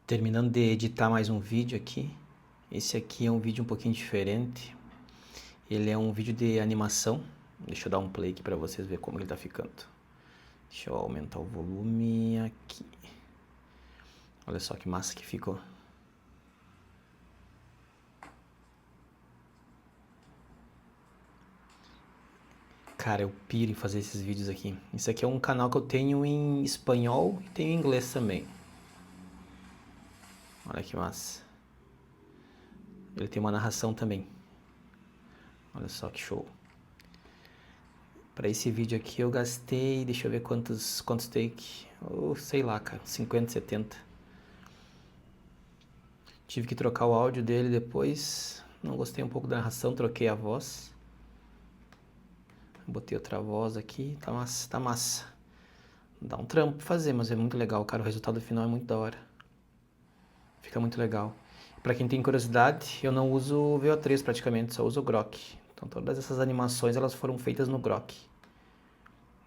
Terminando de editar mais um vídeo aqui. Esse aqui é um vídeo um pouquinho diferente. Ele é um vídeo de animação. Deixa eu dar um play aqui pra vocês verem como ele tá ficando. Deixa eu aumentar o volume aqui. Olha só que massa que ficou. Cara, eu piro em fazer esses vídeos aqui. Esse aqui é um canal que eu tenho em espanhol e tenho em inglês também. Olha que massa. Ele tem uma narração também. Olha só que show. Para esse vídeo aqui eu gastei, deixa eu ver quantos take. Sei lá, cara, 50, 70. Tive que trocar o áudio dele depois. Não gostei um pouco da narração, troquei a voz. Botei outra voz aqui, tá massa, tá massa. Dá um trampo pra fazer, mas é muito legal, cara. O resultado final é muito da hora. Fica muito legal. Pra quem tem curiosidade, eu não uso o VO3 praticamente, só uso o Grok. Então todas essas animações elas foram feitas no Grok.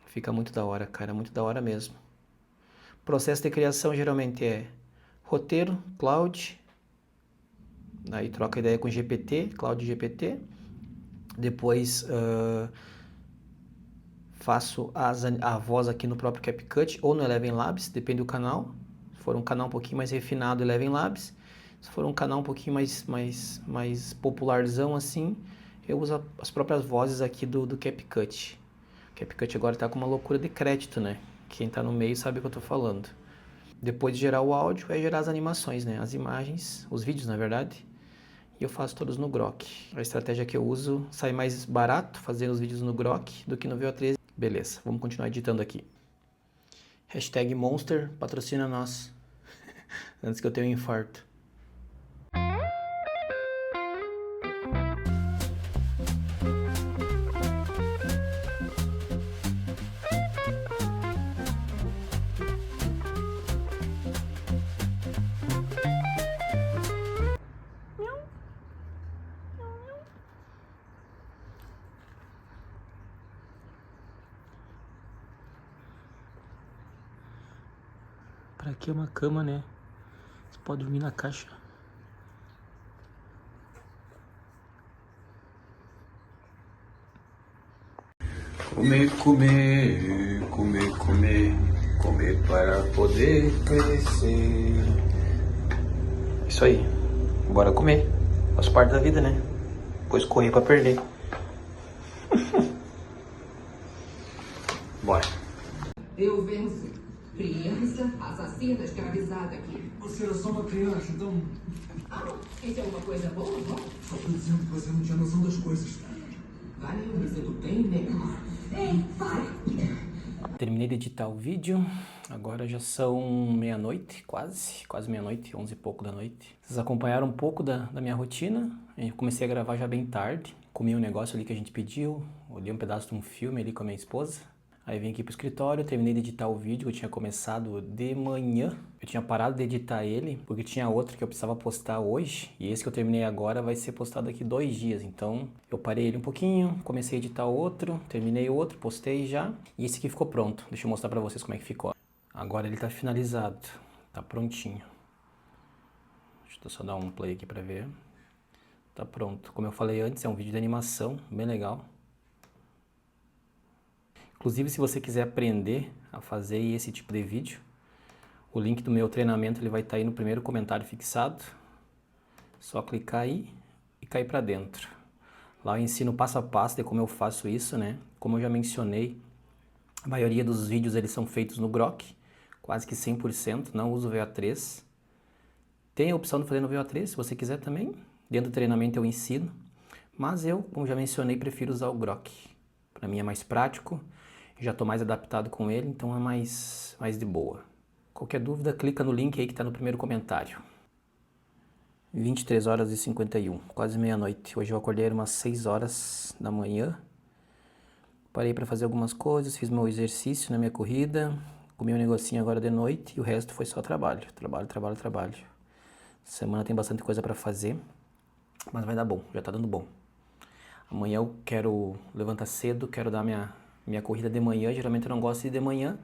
Fica muito da hora, cara, muito da hora mesmo. O processo de criação geralmente é roteiro, Cloud, aí troca ideia com GPT, Cloud GPT. Depois faço a voz aqui no próprio CapCut ou no Eleven Labs, depende do canal. Se for um canal um pouquinho mais refinado, Eleven Labs. Se for um canal um pouquinho mais popularzão assim, eu uso as próprias vozes aqui do CapCut. O CapCut agora tá com uma loucura de crédito, né? Quem tá no meio sabe o que eu tô falando. Depois de gerar o áudio, é gerar as animações, né? As imagens, os vídeos, na verdade. E eu faço todos no Grok. A estratégia que eu uso, sai mais barato fazer os vídeos no Grok do que no VO3. Beleza, vamos continuar editando aqui. Hashtag Monster patrocina nós. Antes que eu tenha um infarto. Pra que uma cama, né? Você pode dormir na caixa. Comer, comer, comer, comer, comer para poder crescer. Isso aí. Bora comer. Faz parte da vida, né? Depois correr pra perder. Bora. Eu venci. Criança assassina escravizada aqui. Você era só uma criança, então. Ah, isso é uma coisa boa, não? Só tô dizendo que você não tinha noção das coisas. Valeu, me sinto bem melhor. Ei, para! Terminei de editar o vídeo. Agora já são meia-noite, quase meia-noite, 11 e pouco da noite. Vocês acompanharam um pouco da minha rotina. Eu comecei a gravar já bem tarde. Comi um negócio ali que a gente pediu. Olhei um pedaço de um filme ali com a minha esposa. Aí vim aqui pro escritório, terminei de editar o vídeo que eu tinha começado de manhã. Eu tinha parado de editar ele, porque tinha outro que eu precisava postar hoje. E esse que eu terminei agora vai ser postado daqui 2 dias. Então eu parei ele um pouquinho, comecei a editar outro, terminei outro, postei já. E esse aqui ficou pronto. Deixa eu mostrar pra vocês como é que ficou. Agora ele tá finalizado, tá prontinho. Deixa eu só dar um play aqui pra ver. Tá pronto. Como eu falei antes, é um vídeo de animação, bem legal. Inclusive, se você quiser aprender a fazer esse tipo de vídeo, o link do meu treinamento ele vai estar aí no primeiro comentário fixado. Só clicar aí e cair para dentro. Lá eu ensino passo a passo de como eu faço isso, né? Como eu já mencionei, a maioria dos vídeos eles são feitos no Grok, quase que 100%, não uso o VO3. Tem a opção de fazer no VO3, se você quiser também. Dentro do treinamento eu ensino, mas eu, como já mencionei, prefiro usar o Grok. Para mim é mais prático. Já estou mais adaptado com ele, então é mais de boa. Qualquer dúvida, clica no link aí que está no primeiro comentário. 23 horas e 51, quase meia-noite. Hoje eu acordei umas 6 horas da manhã. Parei para fazer algumas coisas, fiz meu exercício na minha corrida, comi um negocinho agora de noite e o resto foi só trabalho. Trabalho. Semana tem bastante coisa para fazer, mas vai dar bom, já tá dando bom. Amanhã eu quero levantar cedo, quero dar minha corrida de manhã. Geralmente eu não gosto de ir de manhã,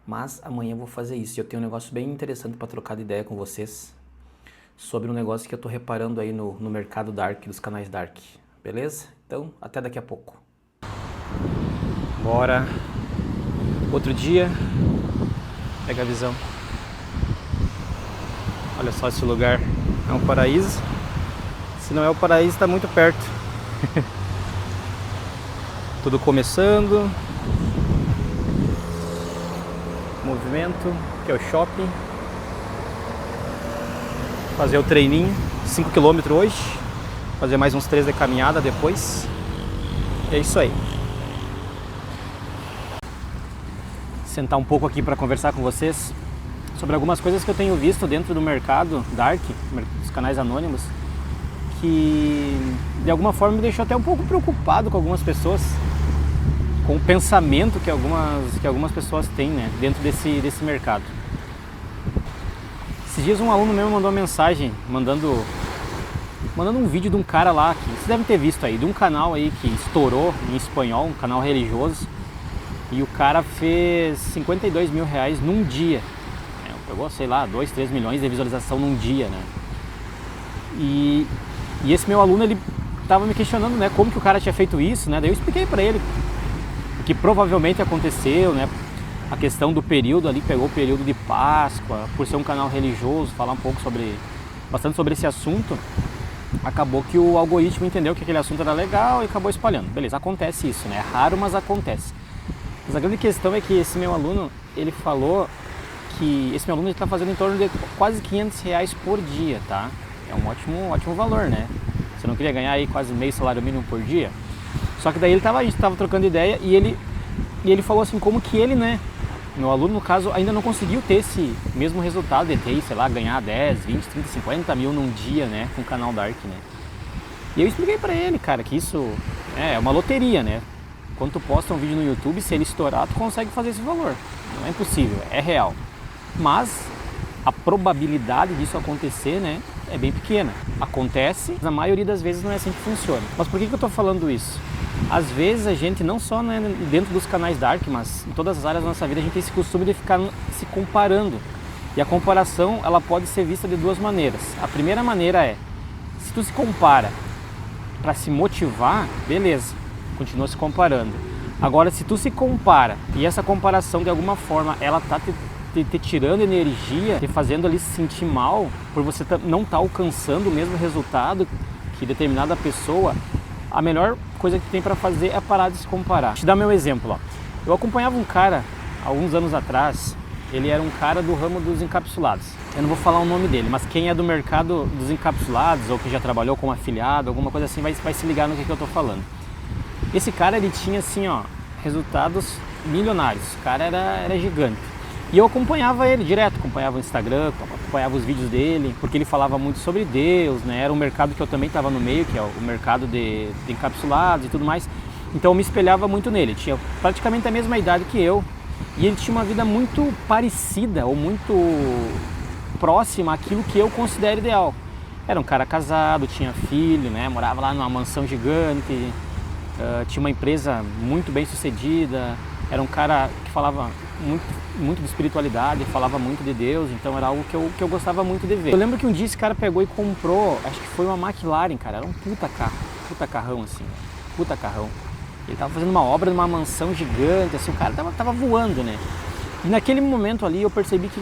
Mas amanhã eu vou fazer isso. E eu tenho um negócio bem interessante para trocar de ideia com vocês sobre um negócio que eu tô reparando aí no mercado Dark, dos canais Dark. Beleza? Então, até daqui a pouco. Bora. Outro dia. Pega a visão. Olha só esse lugar. É um paraíso. Se não é o paraíso, está muito perto. Tudo começando. Movimento. Aqui é o shopping. Fazer o treininho. 5 km hoje. Fazer mais uns 3 de caminhada depois. E é isso aí. Sentar um pouco aqui para conversar com vocês sobre algumas coisas que eu tenho visto dentro do mercado Dark, dos canais anônimos, que de alguma forma me deixou até um pouco preocupado com algumas pessoas, com o pensamento que algumas pessoas têm, né, dentro desse mercado. Esses dias um aluno meu mandou uma mensagem, mandando um vídeo de um cara lá, que vocês devem ter visto aí, de um canal aí que estourou em espanhol, um canal religioso, e o cara fez 52 mil reais num dia. Pegou, sei lá, 2, 3 milhões de visualização num dia, né? E esse meu aluno, ele tava me questionando, né, como que o cara tinha feito isso, né? Daí eu expliquei pra ele o que provavelmente aconteceu, né? A questão do período ali, pegou o período de Páscoa, por ser um canal religioso, falar um pouco bastante sobre esse assunto. Acabou que o algoritmo entendeu que aquele assunto era legal e acabou espalhando. Beleza, acontece isso, né? É raro, mas acontece. Mas a grande questão é que esse meu aluno, ele falou que esse meu aluno está fazendo em torno de quase 500 reais por dia, tá? É um ótimo valor, né? Você não queria ganhar aí quase meio salário mínimo por dia? Só que daí a gente estava trocando ideia e ele falou assim, como que ele, né? Meu aluno, no caso, ainda não conseguiu ter esse mesmo resultado de ter, sei lá, ganhar 10, 20, 30, 50 mil num dia, né? Com o canal Dark, né? E eu expliquei pra ele, cara, que isso é uma loteria, né? Quando tu posta um vídeo no YouTube, se ele estourar, tu consegue fazer esse valor. Não é impossível, é real. Mas a probabilidade disso acontecer, né, é bem pequena. Acontece, mas a maioria das vezes não é assim que funciona. Mas por que eu estou falando isso? Às vezes a gente, não só, né, dentro dos canais Dark, mas em todas as áreas da nossa vida, a gente tem esse costume de ficar se comparando. E a comparação, ela pode ser vista de duas maneiras. A primeira maneira é, se tu se compara para se motivar, beleza, continua se comparando. Agora, se tu se compara e essa comparação de alguma forma ela tá te tirando energia, te fazendo ali se sentir mal por você não estar alcançando o mesmo resultado que determinada pessoa, a melhor coisa que tem para fazer é parar de se comparar. Vou te dar meu exemplo, ó. Eu acompanhava um cara alguns anos atrás, ele era um cara do ramo dos encapsulados. Eu não vou falar o nome dele, mas quem é do mercado dos encapsulados ou que já trabalhou como afiliado, alguma coisa assim, vai se ligar no que eu tô falando. Esse cara, ele tinha assim, ó, resultados milionários. O cara era gigante. E eu acompanhava ele direto, acompanhava o Instagram, acompanhava os vídeos dele, porque ele falava muito sobre Deus, né? Era um mercado que eu também estava no meio, que é o mercado de encapsulados e tudo mais. Então eu me espelhava muito nele. Tinha praticamente a mesma idade que eu. E ele tinha uma vida muito parecida ou muito próxima àquilo que eu considero ideal. Era um cara casado, tinha filho, né? Morava lá numa mansão gigante, tinha uma empresa muito bem sucedida. Era um cara que falava muito de espiritualidade, falava muito de Deus, então era algo que eu gostava muito de ver. Eu lembro que um dia esse cara pegou e comprou, acho que foi uma McLaren, cara, era um puta carrão assim, puta carrão. Ele tava fazendo uma obra numa mansão gigante, assim, o cara tava voando, né? E naquele momento ali eu percebi que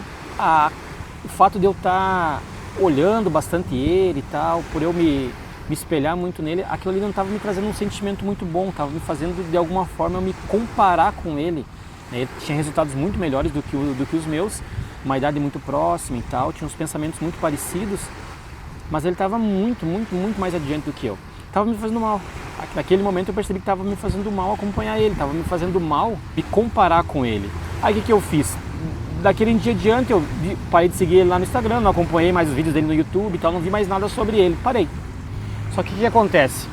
o fato de eu estar olhando bastante ele e tal, por eu me espelhar muito nele, aquilo ali não estava me trazendo um sentimento muito bom, estava me fazendo de alguma forma eu me comparar com ele. Ele tinha resultados muito melhores do que os meus, uma idade muito próxima e tal, tinha uns pensamentos muito parecidos, mas ele estava muito mais adiante do que eu. Estava me fazendo mal. Naquele momento eu percebi que estava me fazendo mal acompanhar ele, estava me fazendo mal me comparar com ele. Aí o que eu fiz? Daquele dia adiante eu parei de seguir ele lá no Instagram, não acompanhei mais os vídeos dele no YouTube e tal, não vi mais nada sobre ele, parei. Só que o que acontece?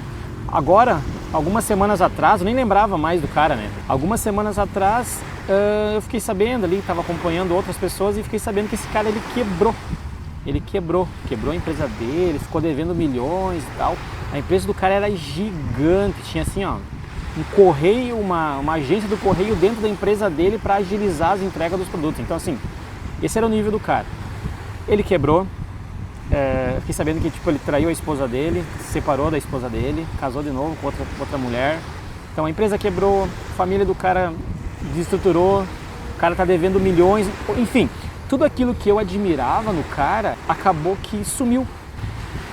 Agora, algumas semanas atrás, eu nem lembrava mais do cara, né? Algumas semanas atrás eu fiquei sabendo ali, estava acompanhando outras pessoas e fiquei sabendo que esse cara, ele quebrou. Ele quebrou a empresa dele, ficou devendo milhões e tal. A empresa do cara era gigante, tinha assim, ó, um correio, uma agência do correio dentro da empresa dele para agilizar as entregas dos produtos. Então assim, esse era o nível do cara. Ele quebrou, fiquei sabendo que tipo, ele traiu a esposa dele, se separou da esposa dele, casou de novo com outra mulher. Então a empresa quebrou, a família do cara desestruturou, o cara tá devendo milhões, enfim, tudo aquilo que eu admirava no cara acabou que sumiu.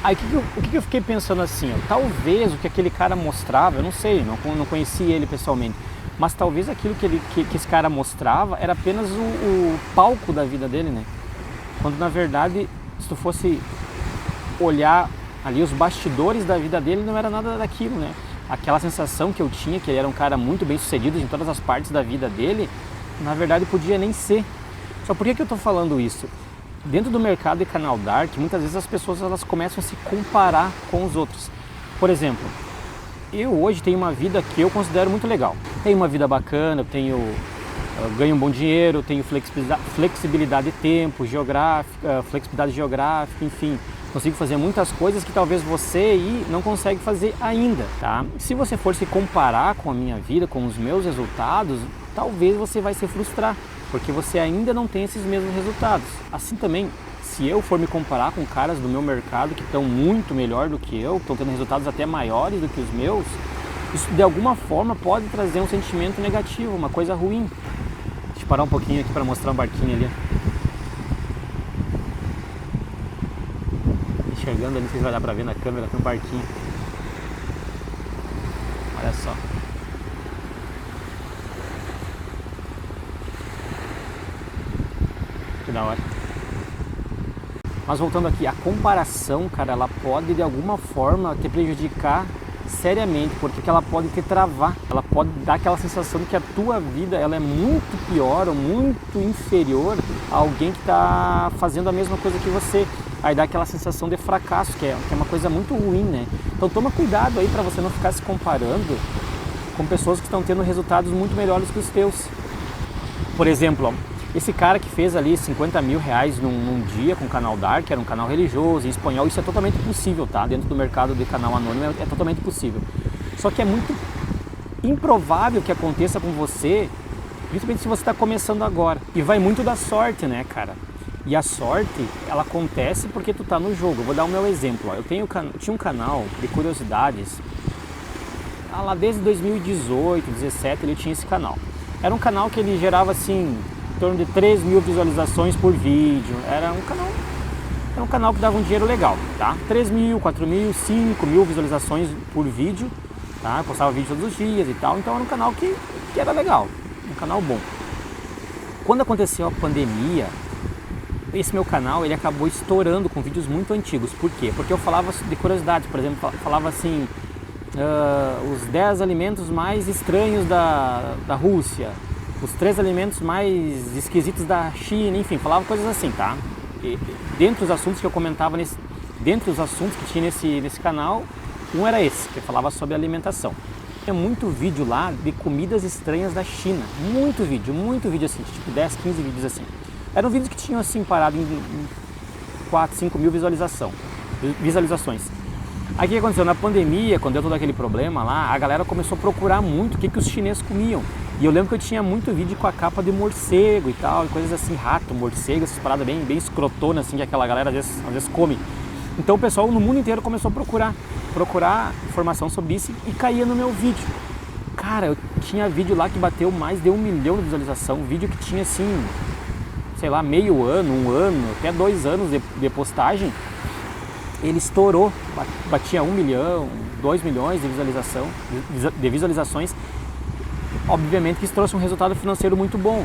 Aí o que eu fiquei pensando assim, ó, talvez o que aquele cara mostrava, eu não sei, não conheci ele pessoalmente, mas talvez aquilo que esse cara mostrava era apenas o palco da vida dele, né? Quando na verdade, se tu fosse olhar ali os bastidores da vida dele, não era nada daquilo, né? Aquela sensação que eu tinha, que ele era um cara muito bem sucedido em todas as partes da vida dele, na verdade podia nem ser. Só por que eu tô falando isso? Dentro do mercado de canal Dark, muitas vezes as pessoas elas começam a se comparar com os outros. Por exemplo, eu hoje tenho uma vida que eu considero muito legal. Tenho uma vida bacana, eu ganho um bom dinheiro, tenho flexibilidade de tempo, flexibilidade geográfica, enfim. Consigo fazer muitas coisas que talvez você aí não consegue fazer ainda, tá? Se você for se comparar com a minha vida, com os meus resultados, talvez você vai se frustrar, porque você ainda não tem esses mesmos resultados. Assim também, se eu for me comparar com caras do meu mercado que estão muito melhor do que eu, estão tendo resultados até maiores do que os meus, isso de alguma forma pode trazer um sentimento negativo, uma coisa ruim. Deixa eu parar um pouquinho aqui para mostrar um barquinho ali. Enxergando ali, não sei se vai dar pra ver na câmera, tem um barquinho. Olha só. Que da hora. Mas voltando aqui, a comparação, cara, ela pode de alguma forma te prejudicar seriamente, porque ela pode te travar, ela pode dar aquela sensação de que a tua vida ela é muito pior ou muito inferior a alguém que está fazendo a mesma coisa que você. Aí dá aquela sensação de fracasso, que é uma coisa muito ruim, né? Então toma cuidado aí para você não ficar se comparando com pessoas que estão tendo resultados muito melhores que os teus. Por exemplo, ó, esse cara que fez ali 50 mil reais num dia com o canal Dark, era um canal religioso, em espanhol, isso é totalmente possível, tá? Dentro do mercado de canal anônimo é totalmente possível. Só que é muito improvável que aconteça com você, principalmente se você está começando agora. E vai muito da sorte, né, cara? E a sorte, ela acontece porque tu tá no jogo. Eu vou dar o meu exemplo, ó. Eu tinha um canal de curiosidades, lá desde 2018, 2017 ele tinha esse canal. Era um canal que ele gerava assim em torno de 3 mil visualizações por vídeo. Era um canal que dava um dinheiro legal, tá? 3 mil, 4 mil, 5 mil visualizações por vídeo, tá? Eu postava vídeo todos os dias e tal, então era um canal que era legal, um canal bom. Quando aconteceu a pandemia, esse meu canal ele acabou estourando com vídeos muito antigos. Por quê? Porque eu falava de curiosidades, por exemplo, falava assim, os 10 alimentos mais estranhos da Rússia, os 3 alimentos mais esquisitos da China, enfim, falava coisas assim, tá? E, dentre os assuntos que eu comentava, dentre os assuntos que tinha nesse canal, um era esse, que falava sobre alimentação. Tinha muito vídeo lá de comidas estranhas da China, muito vídeo assim, tipo 10, 15 vídeos assim. Eram vídeos que tinham assim parado em 4, 5 mil visualizações. Aí o que aconteceu? Na pandemia, quando deu todo aquele problema lá, a galera começou a procurar muito o que os chineses comiam. E eu lembro que eu tinha muito vídeo com a capa de morcego e tal, e coisas assim, rato, morcego, essas paradas bem escrotonas assim, que aquela galera às vezes come. Então o pessoal no mundo inteiro começou a procurar informação sobre isso e caía no meu vídeo. Cara, eu tinha vídeo lá que bateu mais de 1 milhão de visualização, vídeo que tinha assim, sei lá, meio ano, 1 ano, até 2 anos de postagem, ele estourou, batia 1 milhão, 2 milhões de visualizações. Obviamente que isso trouxe um resultado financeiro muito bom,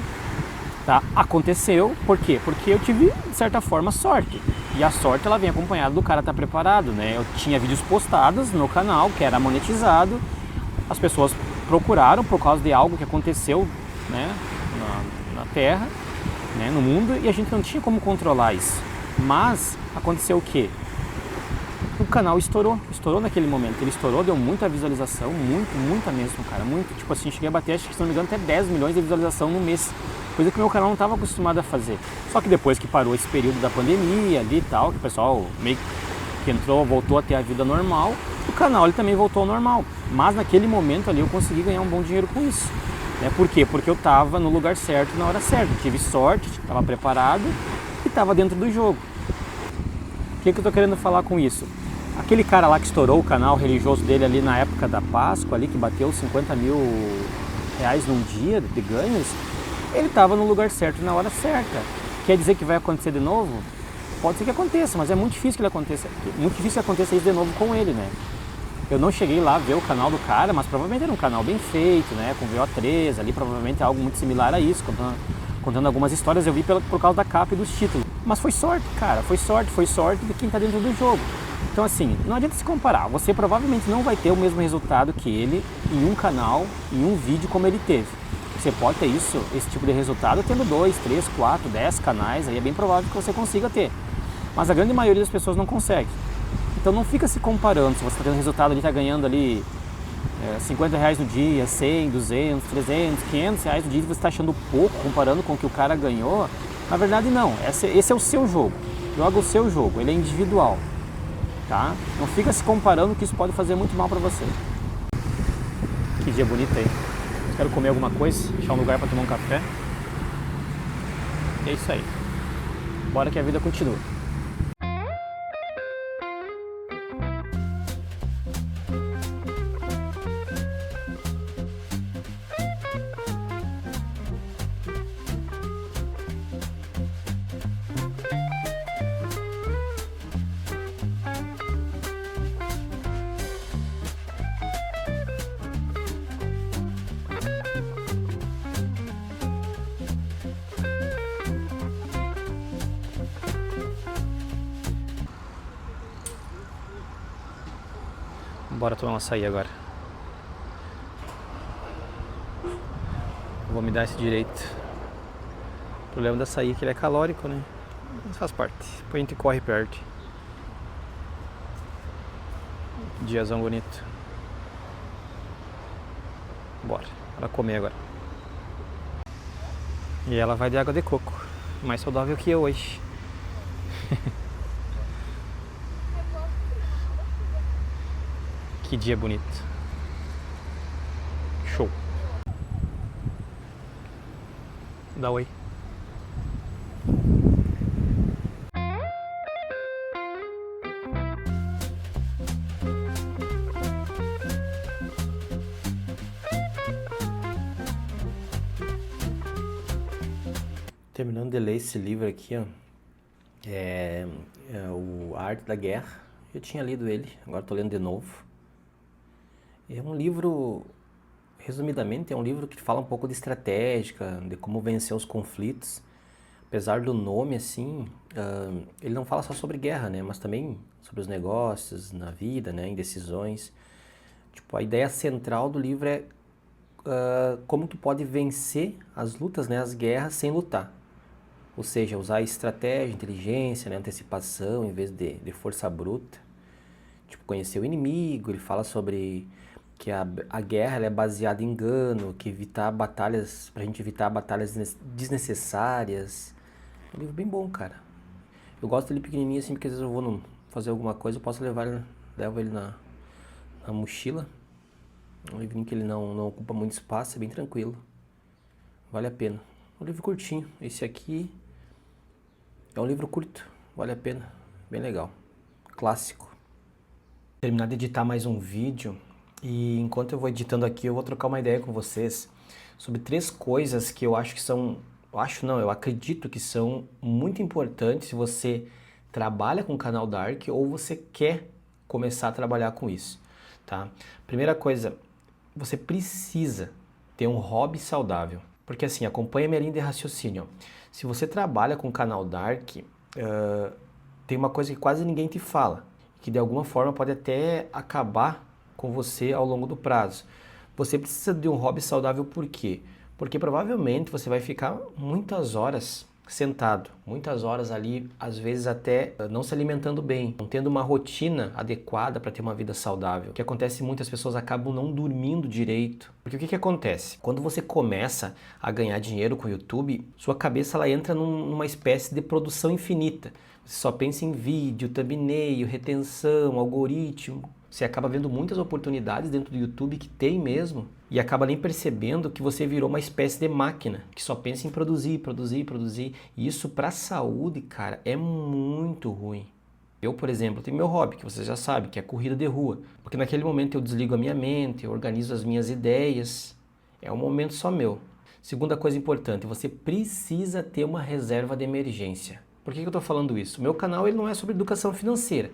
tá? Aconteceu, por quê? Porque eu tive, de certa forma, sorte. E a sorte, ela vem acompanhada do cara estar preparado, né? Eu tinha vídeos postados no meu canal, que era monetizado, as pessoas procuraram por causa de algo que aconteceu, né, na Terra, né, no mundo, e a gente não tinha como controlar isso. Mas aconteceu o quê? O canal estourou naquele momento, ele estourou, deu muita visualização, muita mesmo, cara, muito, tipo assim, cheguei a bater, acho que se não me engano, até 10 milhões de visualização no mês, coisa que o meu canal não estava acostumado a fazer. Só que depois que parou esse período da pandemia ali e tal, que o pessoal meio que voltou a ter a vida normal, o canal ele também voltou ao normal. Mas naquele momento ali eu consegui ganhar um bom dinheiro com isso. Né? Por quê? Porque eu estava no lugar certo na hora certa. Tive sorte, estava preparado e estava dentro do jogo. O que eu estou querendo falar com isso? Aquele cara lá que estourou o canal religioso dele ali na época da Páscoa, ali, que bateu 50 mil reais num dia de ganhos, ele estava no lugar certo na hora certa. Quer dizer que vai acontecer de novo? Pode ser que aconteça, mas é muito difícil que ele aconteça. Muito difícil que aconteça isso de novo com ele, né? Eu não cheguei lá a ver o canal do cara, mas provavelmente era um canal bem feito, né? Com VO3 ali, provavelmente algo muito similar a isso, contando algumas histórias, eu vi por causa da capa e dos títulos. Mas foi sorte, cara, foi sorte de quem tá dentro do jogo. Então assim, não adianta se comparar, você provavelmente não vai ter o mesmo resultado que ele em um canal, em um vídeo como ele teve. Você pode ter esse tipo de resultado tendo 2, 3, 4, 10 canais, aí é bem provável que você consiga ter. Mas a grande maioria das pessoas não consegue. Então não fica se comparando, se você está tendo resultado ali, está ganhando ali 50 reais no dia, 100, 200, 300, 500 reais no dia, e você está achando pouco comparando com o que o cara ganhou. Na verdade não, esse é o seu jogo, joga o seu jogo, ele é individual. Tá? Não fica se comparando, que isso pode fazer muito mal para você. Que dia bonito aí. Quero comer alguma coisa, achar um lugar para tomar um café. E é isso aí. Bora que a vida continua. Bora tomar um açaí agora. Vou me dar esse direito. O problema do açaí é que ele é calórico, né? Mas faz parte. Depois a gente corre perto. Diazão bonito. Bora comer agora. E ela vai de água de coco. Mais saudável que eu hoje. Que dia bonito. Show. Dá oi. Terminando de ler esse livro aqui, ó. A Arte da Guerra. Eu tinha lido ele, agora estou lendo de novo. É um livro, resumidamente, é um livro que fala um pouco de estratégia, de como vencer os conflitos. Apesar do nome, assim, ele não fala só sobre guerra, né? Mas também sobre os negócios, na vida, né? Em decisões. Tipo, a ideia central do livro é como tu pode vencer as lutas, né? As guerras sem lutar. Ou seja, usar estratégia, inteligência, né? Antecipação em vez de força bruta. Tipo, conhecer o inimigo. Ele fala sobre que a guerra ela é baseada em engano, que evitar batalhas, pra gente evitar batalhas desnecessárias. É um livro bem bom, cara. Eu gosto dele pequenininho assim, porque às vezes eu vou fazer alguma coisa, eu posso levo ele na mochila. É um livrinho que ele não ocupa muito espaço, é bem tranquilo. Vale a pena. É um livro curtinho. Esse aqui é um livro curto, vale a pena. Bem legal. Clássico. Terminar de editar mais um vídeo. E enquanto eu vou editando aqui, eu vou trocar uma ideia com vocês sobre 3 coisas que eu acho que são... eu acredito que são muito importantes se você trabalha com o canal Dark ou você quer começar a trabalhar com isso, tá? Primeira coisa, você precisa ter um hobby saudável. Porque assim, acompanha minha linha de raciocínio. Se você trabalha com o canal Dark, tem uma coisa que quase ninguém te fala, que de alguma forma pode até acabar com você ao longo do prazo. Você precisa de um hobby saudável por quê? Porque provavelmente você vai ficar muitas horas sentado, muitas horas ali, às vezes até não se alimentando bem, não tendo uma rotina adequada para ter uma vida saudável. O que acontece, muitas pessoas acabam não dormindo direito. Porque o que acontece? Quando você começa a ganhar dinheiro com o YouTube, sua cabeça ela entra numa espécie de produção infinita. Você só pensa em vídeo, thumbnail, retenção, algoritmo. Você acaba vendo muitas oportunidades dentro do YouTube que tem mesmo e acaba nem percebendo que você virou uma espécie de máquina que só pensa em produzir, produzir, produzir. E isso para a saúde, cara, é muito ruim. Eu, por exemplo, tenho meu hobby, que você já sabe, que é corrida de rua. Porque naquele momento eu desligo a minha mente, eu organizo as minhas ideias. É um momento só meu. Segunda coisa importante, você precisa ter uma reserva de emergência. Por que eu estou falando isso? O meu canal ele não é sobre educação financeira,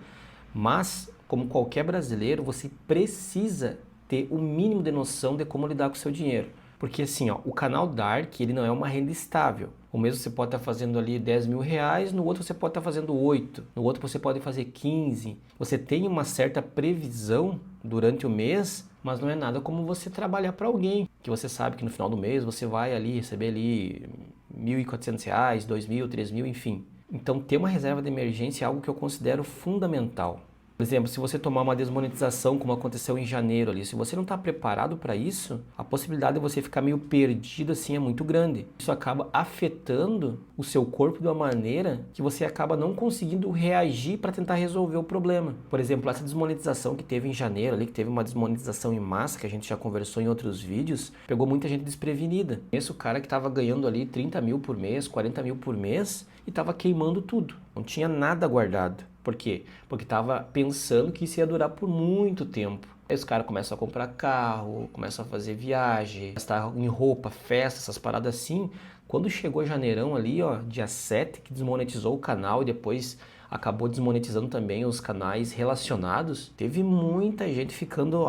mas como qualquer brasileiro, você precisa ter o mínimo de noção de como lidar com o seu dinheiro. Porque assim, ó, o canal Dark, ele não é uma renda estável. O mesmo você pode estar fazendo ali 10 mil reais, no outro você pode estar fazendo 8, no outro você pode fazer 15. Você tem uma certa previsão durante o mês, mas não é nada como você trabalhar para alguém, que você sabe que no final do mês você vai ali receber ali R$1.400, R$2.000, R$3.000, enfim. Então ter uma reserva de emergência é algo que eu considero fundamental. Por exemplo, se você tomar uma desmonetização como aconteceu em janeiro ali, se você não está preparado para isso, a possibilidade de você ficar meio perdido assim é muito grande. Isso acaba afetando o seu corpo de uma maneira que você acaba não conseguindo reagir para tentar resolver o problema. Por exemplo, essa desmonetização que teve em janeiro ali, que teve uma desmonetização em massa, que a gente já conversou em outros vídeos, pegou muita gente desprevenida. Esse cara que estava ganhando ali 30 mil por mês, 40 mil por mês e estava queimando tudo. Não tinha nada guardado. Por quê? Porque estava pensando que isso ia durar por muito tempo. Aí os caras começam a comprar carro, começam a fazer viagem, gastar em roupa, festa, essas paradas assim. Quando chegou janeirão ali, ó, dia 7, que desmonetizou o canal e depois acabou desmonetizando também os canais relacionados, teve muita gente ficando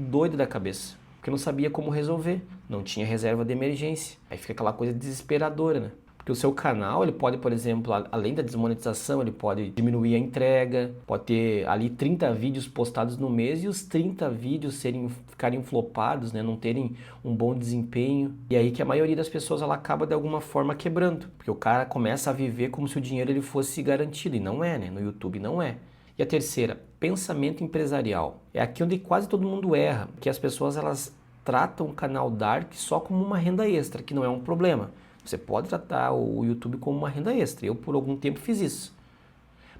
doida da cabeça. Porque não sabia como resolver, não tinha reserva de emergência. Aí fica aquela coisa desesperadora, né? Porque o seu canal, ele pode, por exemplo, além da desmonetização, ele pode diminuir a entrega, pode ter ali 30 vídeos postados no mês e os 30 vídeos ficarem flopados, né, não terem um bom desempenho. E aí que a maioria das pessoas ela acaba de alguma forma quebrando, porque o cara começa a viver como se o dinheiro ele fosse garantido, e não é, né? No YouTube não é. E a terceira, pensamento empresarial. É aqui onde quase todo mundo erra, que as pessoas elas tratam o canal Dark só como uma renda extra, que não é um problema. Você pode tratar o YouTube como uma renda extra. Eu, por algum tempo, fiz isso.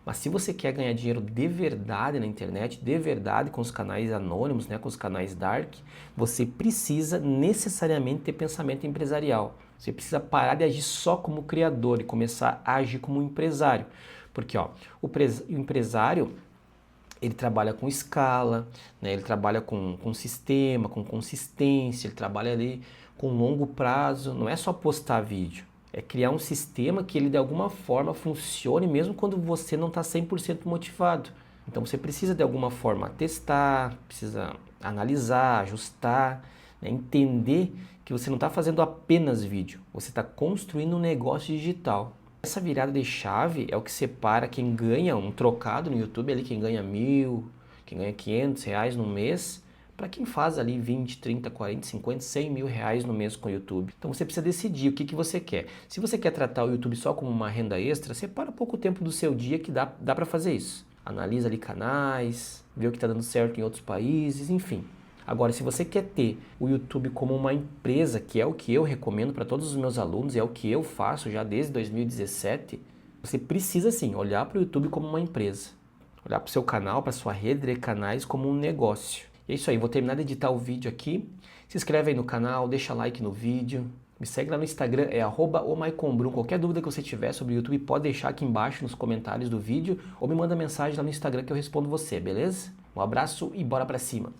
Mas se você quer ganhar dinheiro de verdade na internet, de verdade com os canais anônimos, né, com os canais dark, você precisa necessariamente ter pensamento empresarial. Você precisa parar de agir só como criador e começar a agir como empresário. Porque ó, o empresário, ele trabalha com escala, né, ele trabalha com sistema, com consistência, ele trabalha ali com longo prazo, não é só postar vídeo, é criar um sistema que ele de alguma forma funcione mesmo quando você não está 100% motivado. Então você precisa de alguma forma testar, precisa analisar, ajustar, né, entender que você não está fazendo apenas vídeo, você está construindo um negócio digital. Essa virada de chave é o que separa quem ganha um trocado no YouTube, ali quem ganha 1.000, quem ganha R$500 no mês, para quem faz ali 20, 30, 40, 50, 100 mil reais no mês com o YouTube. Então você precisa decidir o que você quer. Se você quer tratar o YouTube só como uma renda extra, separa pouco tempo do seu dia que dá para fazer isso. Analisa ali canais, vê o que está dando certo em outros países, enfim. Agora, se você quer ter o YouTube como uma empresa, que é o que eu recomendo para todos os meus alunos, é o que eu faço já desde 2017, você precisa sim olhar para o YouTube como uma empresa. Olhar para o seu canal, para a sua rede de canais como um negócio. E é isso aí, vou terminar de editar o vídeo aqui. Se inscreve aí no canal, deixa like no vídeo. Me segue lá no Instagram, é @omaicombrun. Qualquer dúvida que você tiver sobre o YouTube, pode deixar aqui embaixo nos comentários do vídeo ou me manda mensagem lá no Instagram que eu respondo você, beleza? Um abraço e bora pra cima!